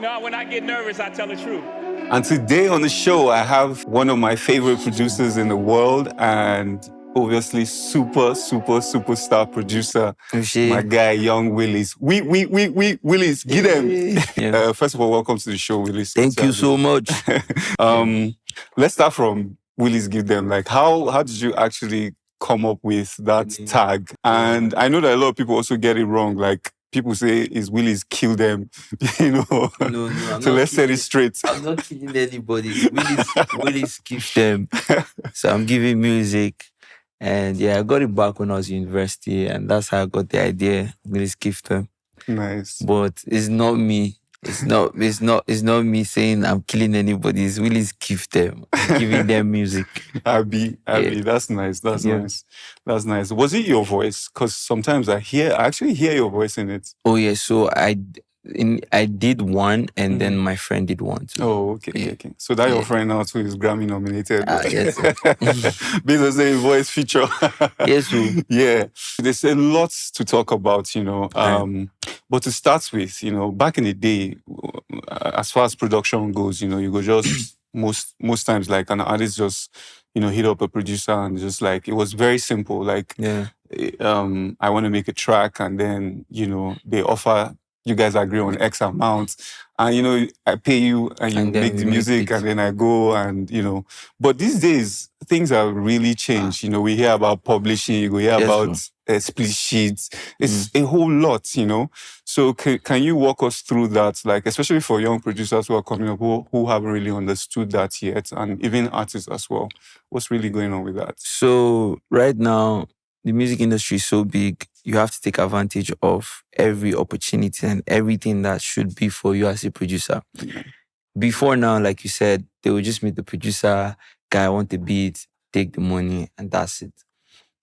No, when I get nervous, I tell the truth. And today on the show, I have one of my favorite producers in the world and obviously superstar producer, my guy, Yung Willis. Willis, get them. Yeah. First of all, welcome to the show, Willis. Thank you so much. Let's start from Willis, give them. Like, how did you actually come up with that tag? And I know that a lot of people also get it wrong. Like, people say, is Willis kill them? No, So let's set it straight. I'm not killing anybody. Willis keeps them. So I'm giving music. And yeah, I got it back when I was in university, and that's how I got the idea. Willis keeps them. Nice. But it's not me. It's not me saying I'm killing anybody. It's Willis keeps them. I'm giving them music. Abby, yeah. That's nice. That's nice. Was it your voice? Because sometimes I actually hear your voice in it. Oh yeah, so I did one, and then my friend did one too. Oh, okay. So that your friend now too is Grammy nominated. Yes. Based on saying voice feature. Yes. So. Yeah. There's a lot to talk about, But to start with, back in the day, as far as production goes, you go just most times like an artist just, hit up a producer and just like it was very simple. Like I want to make a track, and then, they offer. You guys agree on X amount, and I pay you, and you make the music, and then I go, and But these days things have really changed. We hear about publishing, we hear about split sheets. It's a whole lot, So can you walk us through that, like especially for young producers who are coming up who haven't really understood that yet, and even artists as well? What's really going on with that? So right now, the music industry is so big. You have to take advantage of every opportunity and everything that should be for you as a producer. Before now, like you said, they would just meet the producer, guy, I want the beat, take the money, and that's it.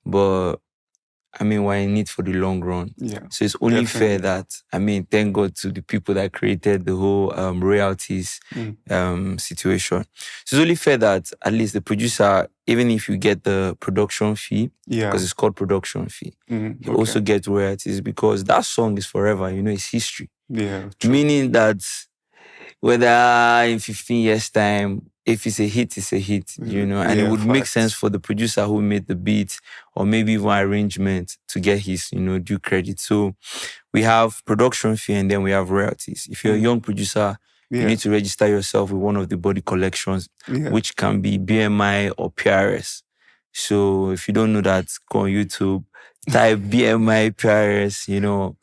But we're in it for the long run. Yeah. So it's only fair that, thank God to the people that created the whole royalties situation. So it's only fair that at least the producer, even if you get the production fee, because it's called production fee, you also get royalties, because that song is forever, it's history. Yeah. True. Meaning that whether in 15 years' time, if it's a hit, it's a hit, and it would make sense for the producer who made the beat or maybe even arrangement to get his, due credit. So we have production fee and then we have royalties. If you're a young producer, you need to register yourself with one of the body collections, which can be BMI or PRS. So if you don't know that, go on YouTube, type BMI, PRS,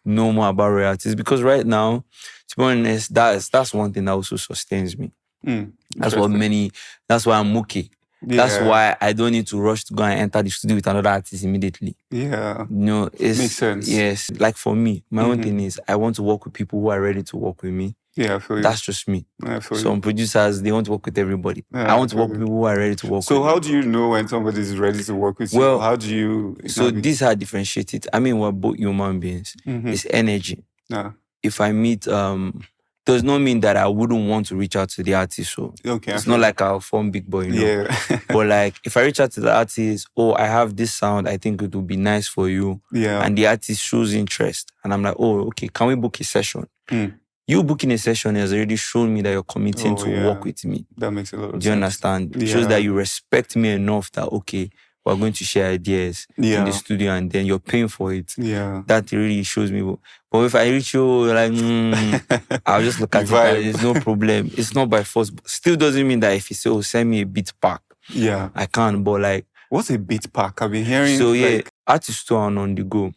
know more about royalties. Because right now, to be honest, that's one thing that also sustains me. That's why I'm okay. That's why I don't need to rush to go and enter the studio with another artist immediately. Yeah. It makes sense. Yes. Like for me, my own thing is I want to work with people who are ready to work with me. Yeah, I feel you. That's just me. Some producers, they want to work with everybody. Yeah, I want to work with people who are ready to work with me. So how do you know when somebody is ready to work with you? Well, how do you... So this is how I differentiate it. We're both human beings. It's energy. Yeah. If I meet... does not mean that I wouldn't want to reach out to the artist. So it's not like I'll form big boy, Yeah. But like if I reach out to the artist, I have this sound, I think it would be nice for you. Yeah. And the artist shows interest. And I'm like, okay, can we book a session? You booking a session has already shown me that you're committing to work with me. That makes a lot of sense. Do you understand? It shows that you respect me enough that, okay, we're going to share ideas in the studio, and then you're paying for it. Yeah. That really shows me. But if I reach you, like, I'll just look at it. There's no problem. It's not by force. Still doesn't mean that if you say, send me a beat pack. Yeah. I can't, but like... What's a beat pack? I've been hearing... So artists are on the go.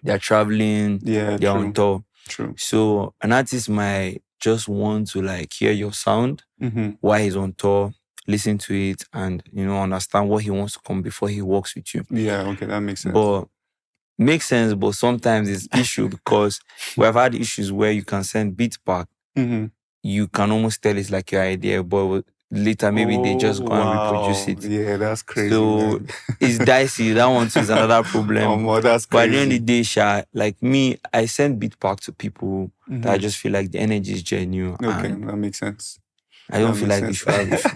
They're traveling. Yeah, they're on tour. True. So an artist might just want to like hear your sound while he's on tour, listen to it, and understand what he wants to come before he works with you. Yeah, okay, that makes sense. But sometimes it's issue because we have had issues where you can send beat pack. You can almost tell it's like your idea, but later maybe they just go and reproduce it. Yeah, that's crazy. So it's dicey. That one too is another problem. That's crazy. But at the end of the day, like me, I send beat pack to people that I just feel like the energy is genuine. Okay, that makes sense. I don't feel like they should have this.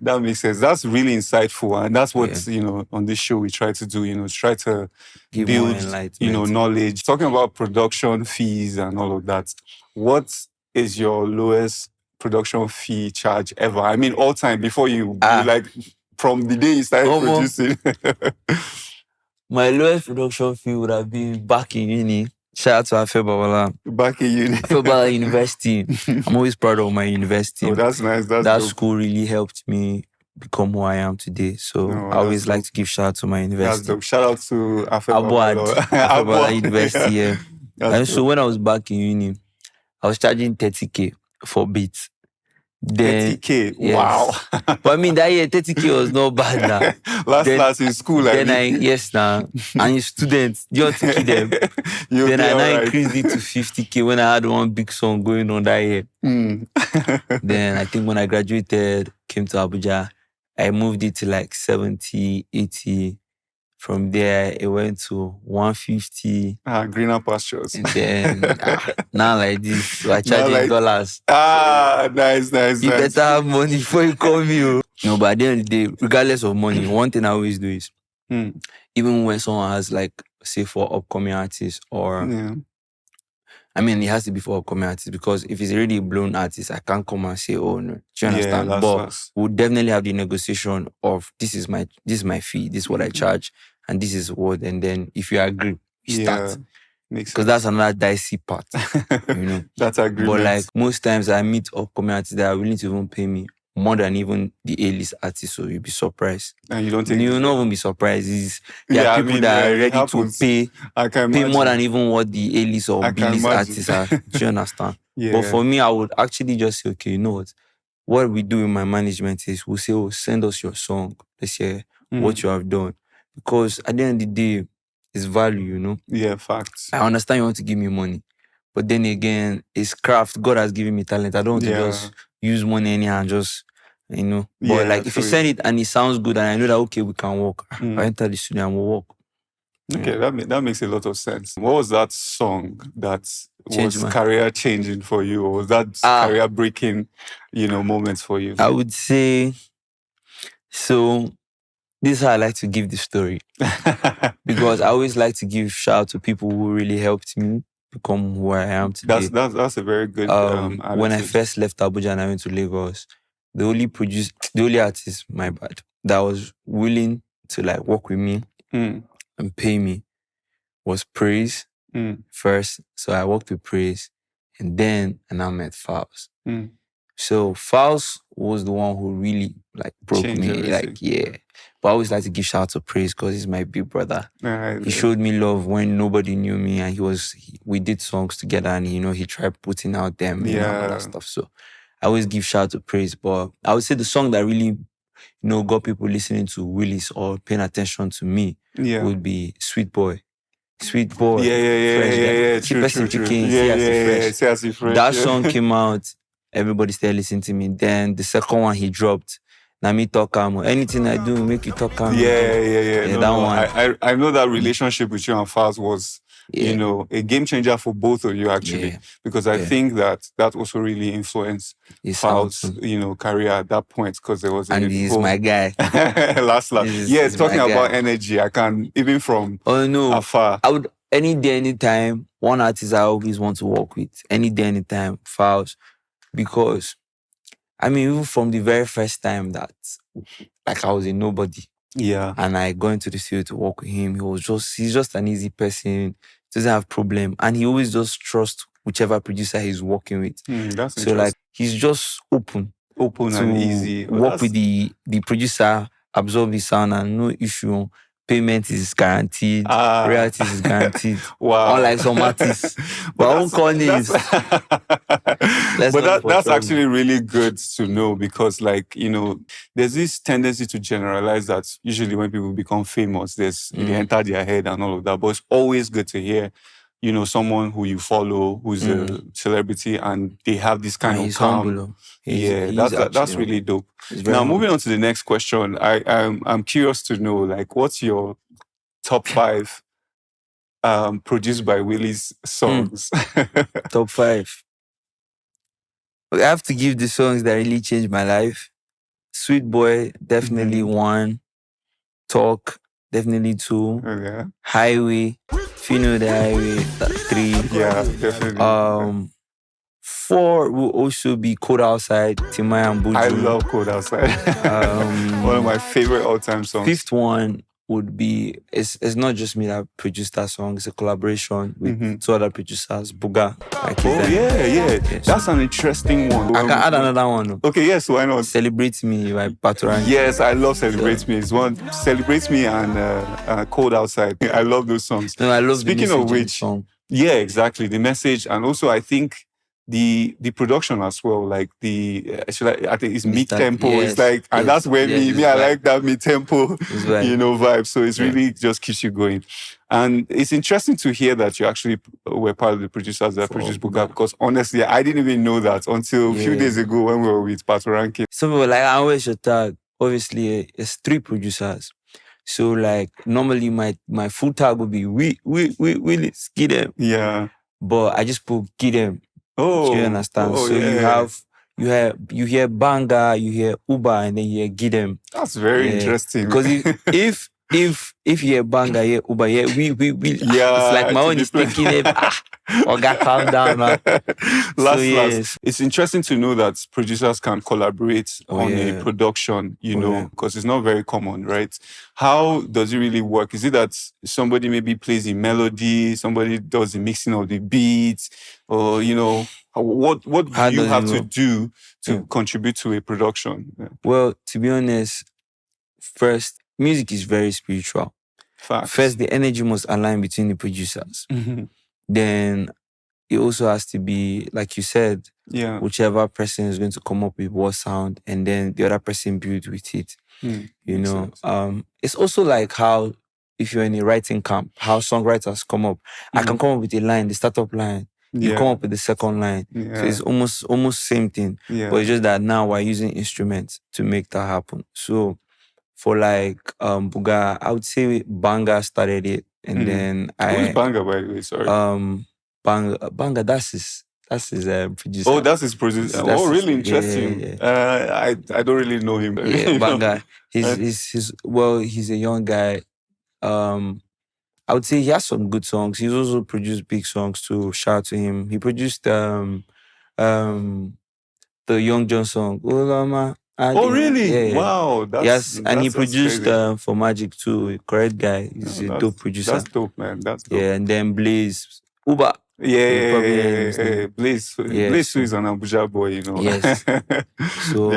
That makes sense. That's really insightful. And that's what, on this show we try to do, try to give build, knowledge. Talking about production fees and all of that. What is your lowest production fee charge ever? I mean, all time before you like from the day you started producing. My lowest production fee would have been back in uni. Shout out to Afrobeats. Back in uni. Afrobeats University. I'm always proud of my university. Oh, that's nice. That dope. School really helped me become who I am today. So I always like to give shout out to my university. That's dope. Shout out to Abuja University. Yeah. And so when I was back in uni, I was charging 30K for beats. Then, 30K? Yes. Wow. But I mean, that year, 30K was not bad now. last in school, yes, now. And students, you have to keep them. Then I now increased it to 50K when I had one big song going on that year. Then I think when I graduated, came to Abuja, I moved it to like 70, 80. From there, it went to 150. Greener pastures. And then, now like this, we're charging dollars. Nice. You better have money before you call me. No, but at the end of the day, regardless of money, one thing I always do is, even when someone has like, say for upcoming artists or... I mean, it has to be for upcoming artists because if it's already a blown artist, I can't come and say, oh no. Do you understand? But we'll definitely have the negotiation of this is my fee, this is what I charge, and this is what, and then if you agree, you start. Because that's another dicey part. You know. That's agreement. But like most times I meet upcoming artists that are willing to even pay me more than even the A-list artists, so you'll be surprised. And you don't think you'll not even be surprised. There are people that are ready to pay more than even what the A-list or B-list artists are. Do you understand? But for me, I would actually just say, okay, you know what we do in my management is we'll say, oh, send us your song. Let's hear what you have done. Because at the end of the day, it's value, you know? Yeah, facts. I understand you want to give me money. But then again, it's craft. God has given me talent. I don't want to just use money anyhow and just, you know. But like, if you send it and it sounds good and I know that, okay, we can work. I enter the studio and we'll work. Okay, that makes a lot of sense. What was that song that was career changing for you? Or was that career breaking, moments for you? I would say, so this is how I like to give the story. Because I always like to give shout out to people who really helped me become who I am today. That's a very good when I first left Abuja and I went to Lagos, the only artist, my bad, that was willing to like work with me and pay me was Praise first. So I worked with Praise and I met Faust. So Faust was the one who really like broke me. Everything. But I always like to give shout out to Praise because he's my big brother. He showed me love when nobody knew me and we did songs together and he tried putting out them and all that stuff. So I always give shout out to Praise. But I would say the song that really got people listening to Willis or paying attention to me would be Sweet Boy. Sweet Boy. Yeah. True. That song came out, everybody started listening to me. Then the second one he dropped, now me talk anything I do, make you talk one. I know that relationship with you and Faz was, a game changer for both of you actually. Because I think that also really influenced Faz's, career at that point. Because there was he's my guy. last. Yes, talking about energy, I can, even from afar. I would, any day, anytime, one artist I always want to work with. Any day, anytime, Faz. Because even from the very first time that, like, I was a nobody. Yeah. And I go into the studio to work with him. He's just an easy person. Doesn't have problem. And he always just trusts whichever producer he's working with. That's so, like, he's just open and easy. Work with the producer, absorb his sound, and no issue. Payment is guaranteed. Royalties is guaranteed. Wow. Unlike some artists. But I won't call names. But that's actually really good to know because, like, there's this tendency to generalize that usually when people become famous, they enter their head and all of that. But it's always good to hear, someone who you follow, who's a celebrity, and they have this kind of calm. That's really dope. Now, moving on to the next question, I'm curious to know, like, what's your top 5 produced by Willis songs? Top 5. I have to give the songs that really changed my life. Sweet Boy, definitely 1. Talk, definitely 2. Okay. Highway, if you know the Highway, 3. Yeah, definitely. 4 will also be Cold Outside, Timaya and Buju. I love Cold Outside. One of my favorite all-time songs. 5th one would be, it's not just me that produced that song, it's a collaboration with 2 other producers, Buga. Like Yeah. That's an interesting one. I can add another one. Okay, yes, why not? Celebrate Me by Patoranking. Yes, I love Celebrate Me. It's one, Celebrate Me and Cold Outside. I love those songs. No, I love Speaking the of which, song. Yeah, exactly. The message, and also I think the production as well, like I think it's mid-tempo. Yes, it's like, and that's where I like that mid-tempo, vibe. So it's really just keeps you going. And it's interesting to hear that you actually were part of the producers that produced Buga, because honestly, I didn't even know that until a few days ago when we were with Patoranking. Some people like, I always should tag. Obviously, it's 3 producers. So like normally my full tag would be Willis, get them. Yeah. But I just put get them. Oh. Do you understand? So you hear Banga, you hear Uber, and then you hear get them. That's very interesting. Because if you hear Banga, you hear Uber, we it's like my own is thinking Oga, calm down now. Last. It's interesting to know that producers can collaborate on a production, because it's not very common, right? How does it really work? Is it that somebody maybe plays the melody, somebody does the mixing of the beats, or, what do you have to do to contribute to a production? Yeah. Well, to be honest, first, music is very spiritual. Facts. First, the energy must align between the producers. Then it also has to be, like you said, whichever person is going to come up with what sound, and then the other person build with it. It's also like how, if you're in a writing camp, how songwriters come up. I can come up with a line, the startup line. You come up with the second line. So it's almost same thing. But it's just that now we're using instruments to make that happen. So for like Buga, I would say Banga started it, and then Who's Banga, by the way? Sorry. Banga, that's his producer. Oh, that's his producer. Really interesting. I don't really know him. Banga. He's a young guy. I would say he has some good songs. He's also produced big songs too. Shout out to him. He produced the Young John song. Oh, really? Yeah. Wow. And he produced for Magic too. Correct guy. He's a dope producer. That's dope, man. That's dope. Yeah, and then Blaze. Uber. Yeah. Blaze is an Abuja boy, Yes. So,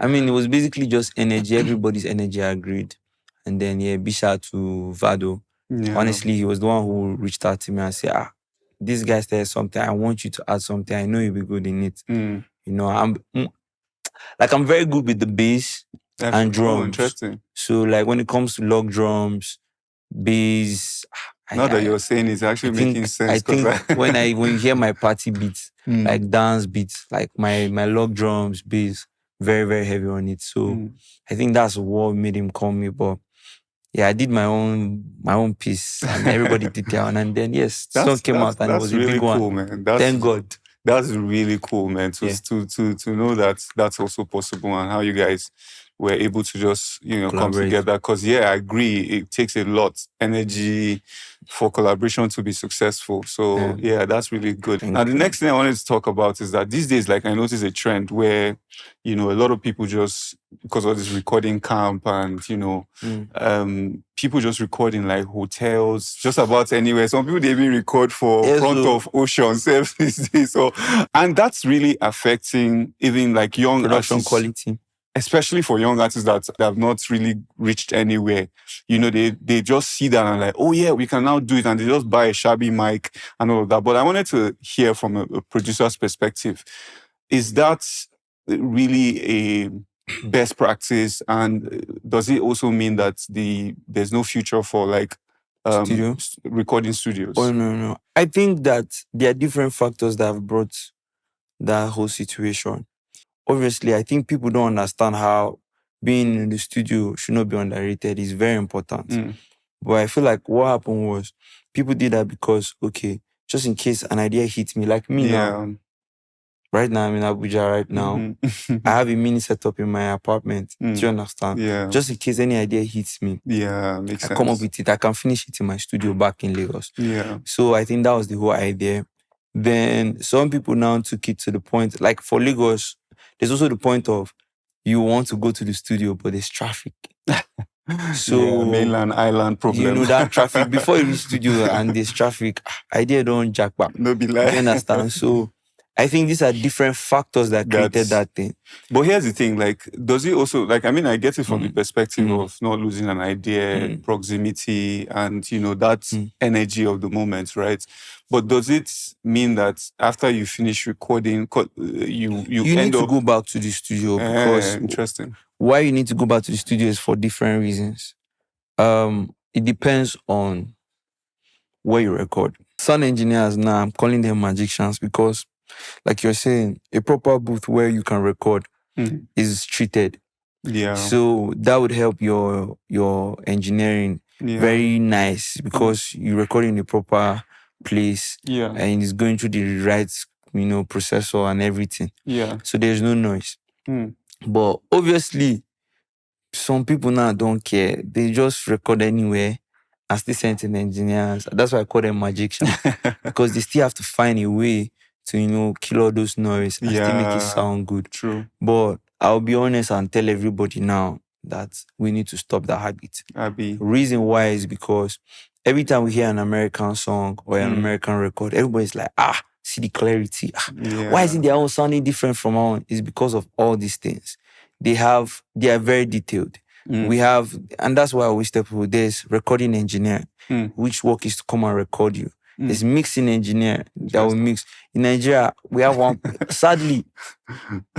I mean, it was basically just energy. Everybody's energy agreed. And then, big shout out to Vado. Yeah. Honestly, he was the one who reached out to me and said, this guy said something. I want you to add something. I know you'll be good in it. I'm very good with the bass and drums. Interesting. So, like, when it comes to log drums, bass... Not that you're saying it's actually making sense. I think when you hear my party beats, like dance beats, like my log drums, bass, very, very heavy on it. So I think that's what made him call me. But I did my own piece, and everybody did their own. And then the song came out, and it was really a big cool, one. Man. Thank God. That's really cool, man. To know that that's also possible, and how you guys were able to just come together. Because I agree, it takes a lot energy for collaboration to be successful. So that's really good. Now the next thing I wanted to talk about is that these days, like, I noticed a trend where a lot of people just, because of this recording camp and people just record in like hotels, just about anywhere. Some people, they even record for front of oceans these days. So, and that's really affecting even like young production artists, quality. Especially for young artists that have not really reached anywhere. They just see that and like, oh yeah, we can now do it. And they just buy a shabby mic and all of that. But I wanted to hear from a producer's perspective. Is that really a best practice? And does it also mean that there's no future for like recording studios? Oh, no. I think that there are different factors that have brought that whole situation. Obviously, I think people don't understand how being in the studio should not be underrated. It's very important. But I feel like what happened was people did that because, just in case an idea hits me, like me now. Right now, I'm in Abuja right now. I have a mini setup in my apartment. Do you understand? Yeah. Just in case any idea hits me. Yeah, makes sense. I come up with it. I can finish it in my studio back in Lagos. Yeah. So I think that was the whole idea. Then some people now took it to the point, like for Lagos, there's also the point of you want to go to the studio, but there's traffic. So mainland island problem. You know that traffic before you reach studio and there's traffic, idea don't jack back. No be like. You understand? So I think these are different factors that created that thing. But here's the thing, like, does it also, like, I mean, I get it from the perspective of not losing an idea, proximity, and, you know, that energy of the moment, right? But does it mean that after you finish recording, you need to go back to the studio? Because interesting. Why you need to go back to the studio is for different reasons. It depends on where you record. Sound engineers now, I'm calling them magicians because, like you're saying, a proper booth where you can record is treated. Yeah. So that would help your engineering very nice because you record in a proper place. Yeah. And it's going through the right, processor and everything. Yeah. So there's no noise. But obviously, some people now don't care. They just record anywhere and still send to the engineers. That's why I call them magicians. Because they still have to find a way to, kill all those noise and still make it sound good. True. But I'll be honest and tell everybody now that we need to stop that habit. Reason why is because every time we hear an American song or an American record, everybody's like, see the clarity. Why is it their own sounding different from our own? It's because of all these things. They are very detailed. We have, and that's why I always tell people, there's recording engineer, which work is to come and record you. There's mixing engineer that will mix. In Nigeria, we have one. Sadly,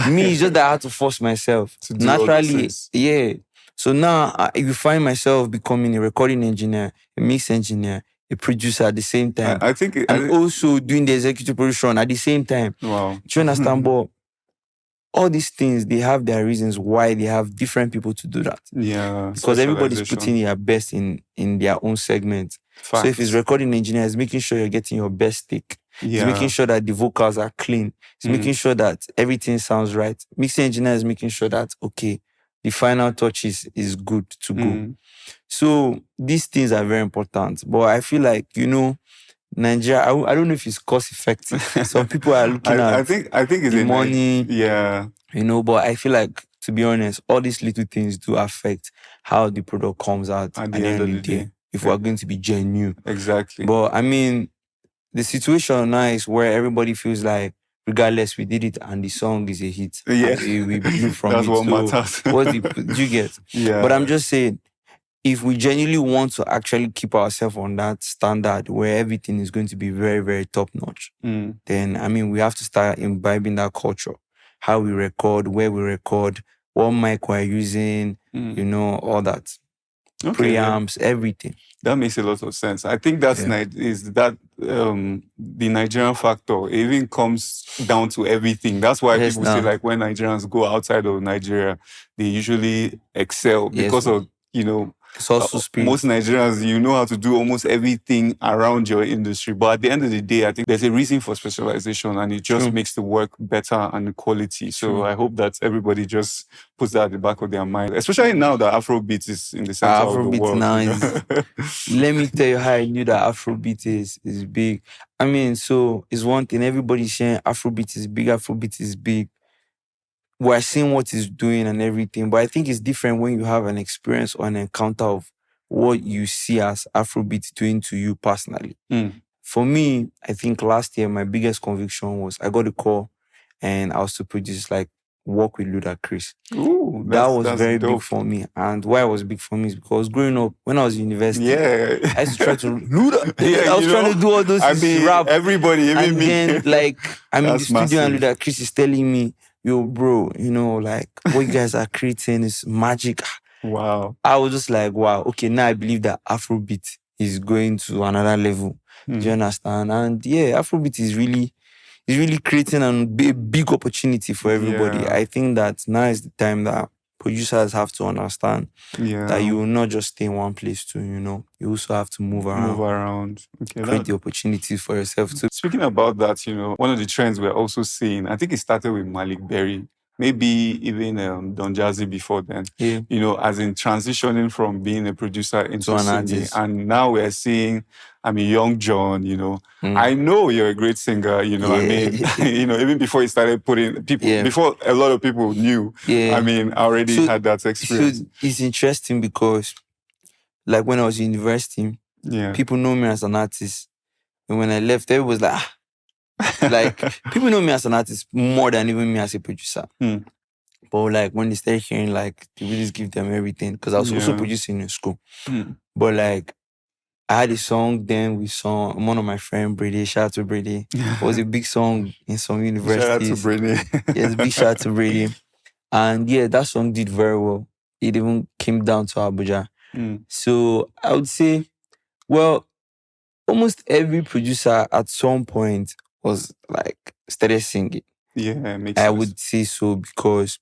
me, it's just that I had to force myself. To do naturally, yeah. So now, if you find myself becoming a recording engineer, a mix engineer, a producer at the same time, I think also doing the executive production at the same time. Wow. Do you understand? But all these things, they have their reasons why they have different people to do that. Yeah. Because everybody's putting their best in their own segment. Facts. So if it's recording engineer, it's making sure you're getting your best take. It's making sure that the vocals are clean. It's making sure that everything sounds right. Mixing engineer is making sure that, okay, the final touch is good to go. So these things are very important. But I feel like, Nigeria, I don't know if it's cost effective. Some people are looking at I think it's the money. Yeah. But I feel like, to be honest, all these little things do affect how the product comes out at the end of the day. If we're going to be genuine. Exactly. But I mean, the situation now is where everybody feels like, regardless, we did it and the song is a hit. Yeah. We blew from That's it. what matters. Do you get? Yeah. But I'm just saying, if we genuinely want to actually keep ourselves on that standard where everything is going to be very, very top notch, then, I mean, we have to start imbibing that culture. How we record, where we record, what mic we're using, all that. Okay, Preamps, everything. That makes a lot of sense. I think that's the Nigerian factor. It even comes down to everything. That's why people say, like, when Nigerians go outside of Nigeria, they usually excel because of, it's also speed. Most Nigerians, know how to do almost everything around your industry. But at the end of the day, I think there's a reason for specialization and it just makes the work better and the quality. So I hope that everybody just puts that at the back of their mind, especially now that Afrobeats is in the center of the world. Now let me tell you how I knew that Afrobeat is big. I mean, so it's one thing, everybody's saying Afrobeat is big. We're seeing what it's doing and everything, but I think it's different when you have an experience or an encounter of what you see as Afrobeat doing to you personally. For me, I think last year, my biggest conviction was I got a call and I was to produce, work with Ludacris. Ooh, that was very dope. big for me. And why it was big for me is because growing up, when I was in university, I used to try to Luda. I was trying to do all those rap. Everybody, even and me. Then, I'm in the studio massive. and Ludacris is telling me, yo, bro, what you guys are creating is magic. Wow. I was just like, wow, okay, now I believe that Afrobeat is going to another level. Do you understand? And Afrobeat is really creating a big opportunity for everybody. I think that now is the time that producers have to understand that you will not just stay in one place too, You also have to move around. Okay, create the opportunities for yourself too. Speaking about that, one of the trends we're also seeing, I think it started with Malik Berry maybe even Don Jazzy before then. Yeah. You know, as in transitioning from being a producer into To an singing. artist. And now we're seeing, I mean, Young John, you know. I know you're a great singer, you know. I mean, you know, even before you started putting people, before a lot of people knew, I mean, I already had that experience. So it's interesting because, like, when I was in university, people know me as an artist. And when I left, everyone was like, like, people know me as an artist more than even me as a producer. But like, when they started hearing, like, the Willis give them everything, because I was also producing in school. But like, I had a song then we sang, one of my friend Brady, shout out to Brady. It was a big song in some universities. Shout out to Brady. Yes, big shout out to Brady. And yeah, that song did very well. It even came down to Abuja. So I would say, well, almost every producer at some point was like started singing. Yeah, makes sense. I would say so, because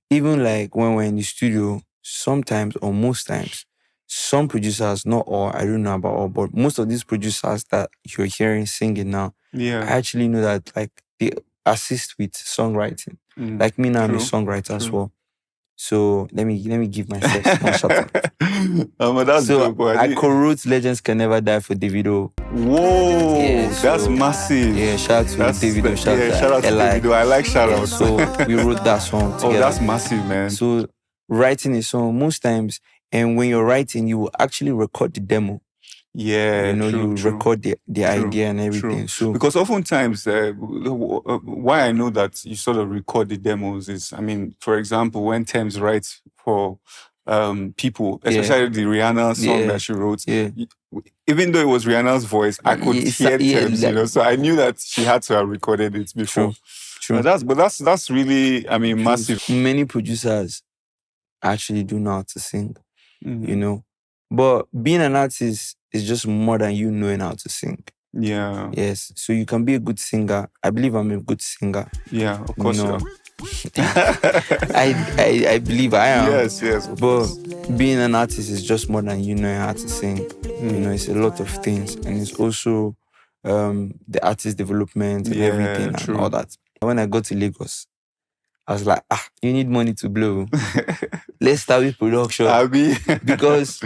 even like when we're in the studio, sometimes or most times, some producers, not all, I don't know about all, but most of these producers that you're hearing singing now, I actually know that like they assist with songwriting. Like me now, I'm a songwriter as well. So let me give myself one shout out. That's so dope, boy. I co-wrote Legends Can Never Die for Davido. Whoa, Yeah, that's massive. Yeah, shout out to Davido. Shout out to Davido. I like shout out. So we wrote that song together. Oh, that's massive, man. So writing a song, most times, and when you're writing, you will actually record the demo. Yeah, you know, you record the idea and everything. So because oftentimes, why I know that you sort of record the demos is, I mean, for example, when Thames writes for people, especially the Rihanna song that she wrote, even though it was Rihanna's voice, I could hear Thames, you know, so I knew that she had to have recorded it before. True. But that's really, I mean, massive. Many producers actually do know how to sing, you know, but being an artist is just more than you knowing how to sing. Yeah. Yes. So you can be a good singer. I believe I'm a good singer. Yeah, of course. You know, I believe I am. Yes. But being an artist is just more than you knowing how to sing. You know, it's a lot of things, and it's also the artist development and everything and all that. When I got to Lagos, I was like, you need money to blow. Let's start with production. Because,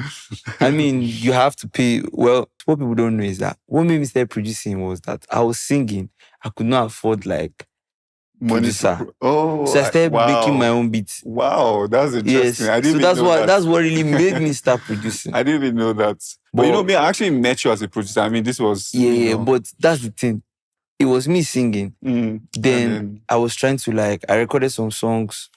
I mean, you have to pay. Well, what people don't know is that what made me start producing was that I was singing. I could not afford, like, producer. So I started making my own beats. Wow, that's interesting. Yes. I didn't that's what really made me start producing. I didn't even know that. But you know me, I actually met you as a producer. I mean, this was... but that's the thing. It was me singing. Then I was trying to, like, I recorded some songs.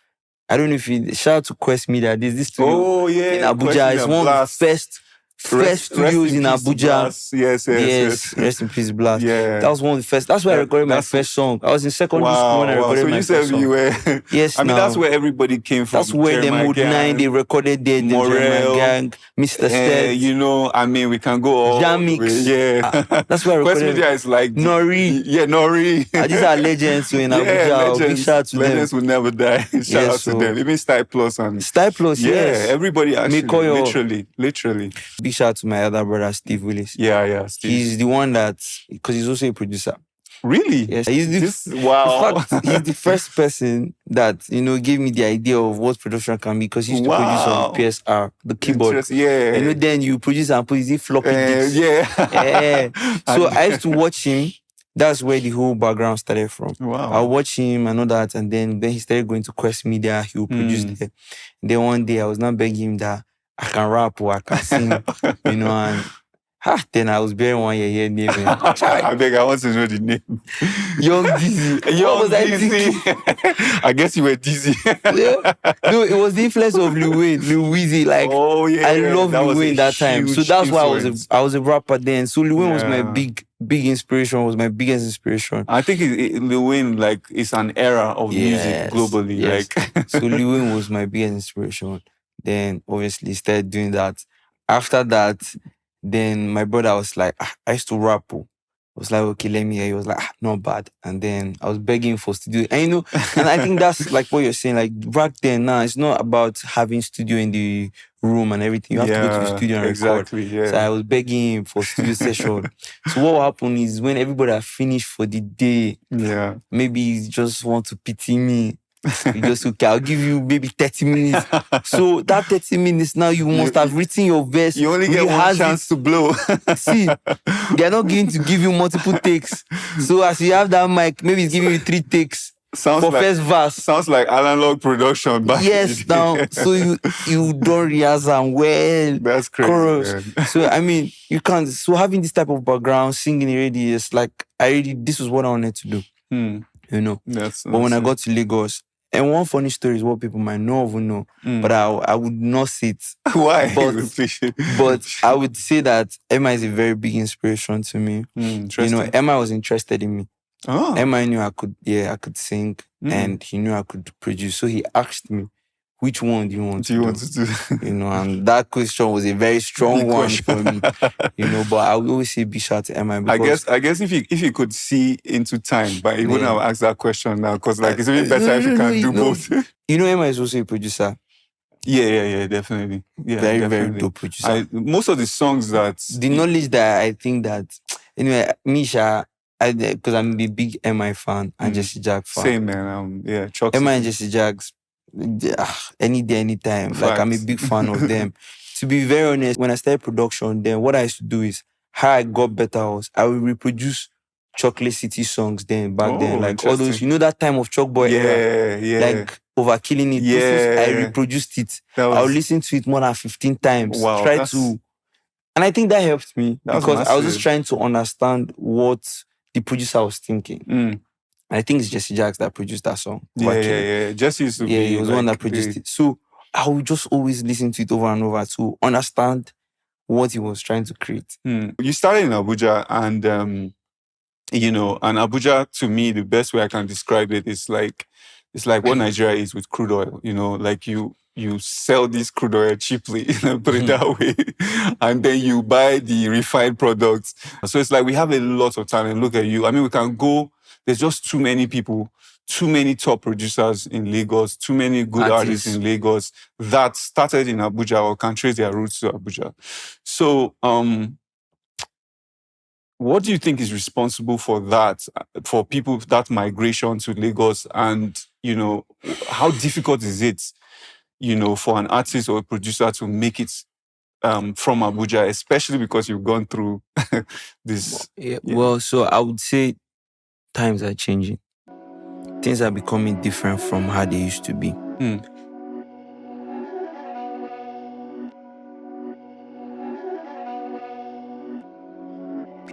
I don't know if you... Shout out to Quest Media. There's this studio in Abuja. It's one of the first studios in Abuja. Yes. Rest in peace, Blast. Yeah. That was one of the first. That's where I recorded my first song. I was in secondary school when I recorded my first song. You were... Yes, I mean, that's where everybody came from. That's where the Mood 9, they recorded there. The Jeremiah Gang, Mr. Stead. You know, I mean, we can go all Jamix. Yeah. That's where I recorded. Quest Media is like... Nori. Yeah, Nori. These are legends in Abuja. Big shout out to them. Legends will never die. Shout out to them. Even Style Plus and... Style Plus, yes. Everybody actually, literally. Big shout out to my other brother, Steve Willis. Yeah, Steve. He's the one that, because he's also a producer. Really? Yes. Wow. In fact, he's the first person that, you know, gave me the idea of what production can be, because he used to produce on PSR, the keyboard. Yeah. You know, then you produce and put his floppy disks. So I used to watch him. That's where the whole background started from. Wow. I watch him and all that, and then he started going to Quest Media. He would produce there. Then one day I was not begging him that I can rap or I can sing, you know, and then I was bearing 1 year name. I beg, I want to know the name. Young Dizzy. Young Dizzy. I guess you were dizzy. No, it was the influence of Lil Wayne, Lil Weezy. Like, I love Lil Wayne that time. So that's why I was a rapper then. So Lil Wayne was my big inspiration, was my biggest inspiration. I think Lil Wayne, like, is an era of music globally. Yes. Like, so Lil Wayne was my biggest inspiration. Then obviously started doing that. After that, then my brother was like, I used to rap. I was like, okay, let me hear. He was like, not bad. And then I was begging for studio. And you know, and I think that's like what you're saying. Like back then, now it's not about having studio in the room and everything. You have to go to the studio and record. So I was begging him for studio session. So what will happen is when everybody are finished for the day, maybe he just want to pity me. You just, okay, I'll give you maybe 30 minutes. So that 30 minutes now, you must have written your verse. You only get one chance to blow. See, they're not going to give you multiple takes. So as you have that mic, maybe it's giving you 3 takes for first verse. Sounds like analog production. Yes, now, so you don't rehearse them well. That's crazy. So, I mean, you can't. So having this type of background, singing already is like, this was what I wanted to do. You know. But when I got to Lagos, and one funny story is what people might know or know, but I would not say it. Why? But I would say that Emma is a very big inspiration to me. You know, Emma was interested in me. Oh. Emma knew I could sing, and he knew I could produce. So he asked me, which one do you want to do? You know, and that question was a very strong one for me. You know, but I would always say big shout to Emma. I guess if you could see into time, but he wouldn't have asked that question now, because like it's really better if you can do both. You know, Emma is also a producer. Yeah, definitely. Yeah, very dope producer. Most of the songs that the knowledge that I think that anyway, Misha, because I'm a big MI fan and Jesse Jack fan. Same man. Emma and Jesse Jacks, any day, anytime. Facts. Like I'm a big fan of them. To be very honest, when I started production, then what I used to do is how I got better was I would reproduce Chocolate City songs then back then. Like all those, you know that time of Chalk Boy era? Yeah. Like Overkilling It. Yeah. I reproduced it. I would listen to it more than 15 times. Wow. And I think that helped me because massive. I was just trying to understand what the producer was thinking. And I think it's Jesse Jacks that produced that song. Yeah. Jesse used to be. He was the one that produced it. So I would just always listen to it over and over to understand what he was trying to create. You started in Abuja, and you know, and Abuja, to me, the best way I can describe it is like, it's like what Nigeria is with crude oil. You know, like you sell this crude oil cheaply, put it that way, and then you buy the refined products. So it's like we have a lot of talent. Look at you. I mean, we can go. There's just too many people, too many top producers in Lagos, too many good artists in Lagos that started in Abuja or can trace their roots to Abuja. So, what do you think is responsible for that, for people, that migration to Lagos? And, you know, how difficult is it, you know, for an artist or a producer to make it from Abuja, especially because you've gone through this? Well, so I would say times are changing. Things are becoming different from how they used to be.